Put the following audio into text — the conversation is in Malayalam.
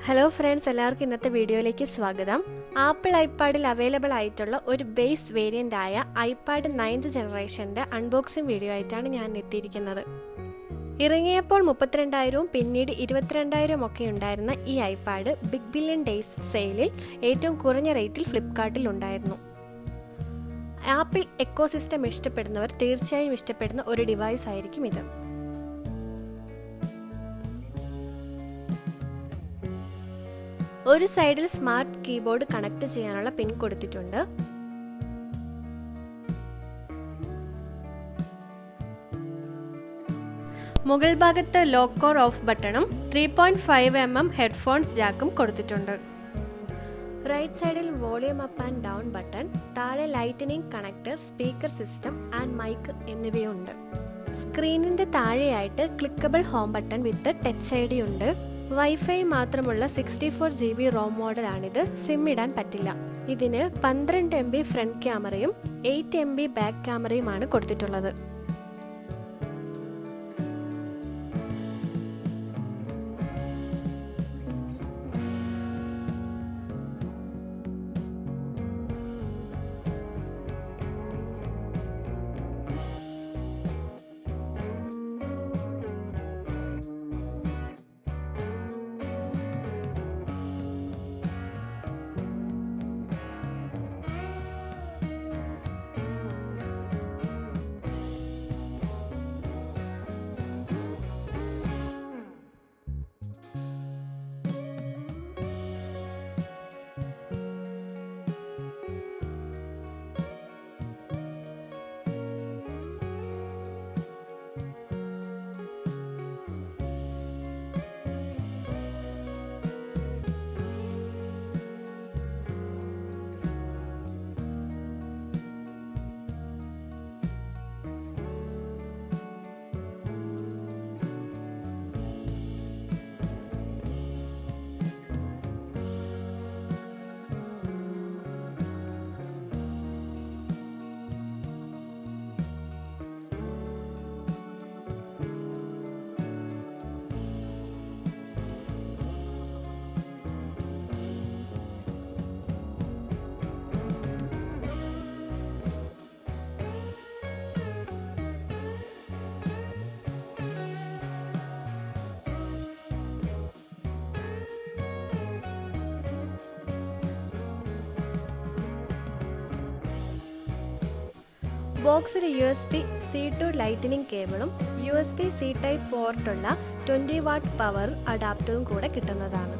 ഹലോ ഫ്രണ്ട്സ്, എല്ലാവർക്കും ഇന്നത്തെ വീഡിയോയിലേക്ക് സ്വാഗതം. ആപ്പിൾ ഐപാഡിൽ അവൈലബിൾ ആയിട്ടുള്ള ഒരു ബേസ് വേരിയൻ്റ് ആയ ഐപാഡ് 9th ജനറേഷൻ്റെ അൺബോക്സിംഗ് വീഡിയോ ആയിട്ടാണ് ഞാൻ എത്തിയിരിക്കുന്നത്. ഇറങ്ങിയപ്പോൾ 32,000 പിന്നീട് 22,000 ഒക്കെ ഉണ്ടായിരുന്ന ഈ ഐപാഡ് ബിഗ് ബില്യൺ ഡേയ്സ് സെയിലിൽ ഏറ്റവും കുറഞ്ഞ റേറ്റിൽ ഫ്ലിപ്കാർട്ടിൽ ഉണ്ടായിരുന്നു. ആപ്പിൾ എക്കോസിസ്റ്റം ഇഷ്ടപ്പെടുന്നവർ തീർച്ചയായും ഇഷ്ടപ്പെടുന്ന ഒരു ഡിവൈസ് ആയിരിക്കും ഇത്. ഒരു സൈഡിൽ സ്മാർട്ട് കീബോർഡ് കണക്ട് ചെയ്യാനുള്ള പിൻ കൊടുത്തിട്ടുണ്ട്. മുകൾ ഭാഗത്ത് ലോക്ക് ഓർ ഓഫ് ബട്ടണും 3.5 mm ഹെഡ്ഫോൺസ് ജാക്കും കൊടുത്തിട്ടുണ്ട്. റൈറ്റ് സൈഡിൽ volume up and down button, താഴെ lightning connector, speaker system and mic എന്നിവയുണ്ട്. സ്ക്രീനിന്റെ താഴെയായിട്ട് clickable home button with touch ID ഉണ്ട്. വൈഫൈ മാത്രമുള്ള 64 GB റോം മോഡലാണിത്. സിം ഇടാൻ പറ്റില്ല. ഇതിന് 12 MB ഫ്രണ്ട് ക്യാമറയും 8 MB ബാക്ക് ക്യാമറയുമാണ് കൊടുത്തിട്ടുള്ളത്. ബോക്സിൽ USB-C to ലൈറ്റനിങ് കേബിളും USB-C ടൈപ്പ് പോർട്ടുള്ള 20 വാട്ട് പവർ അഡാപ്റ്ററും കൂടെ കിട്ടുന്നതാണ്.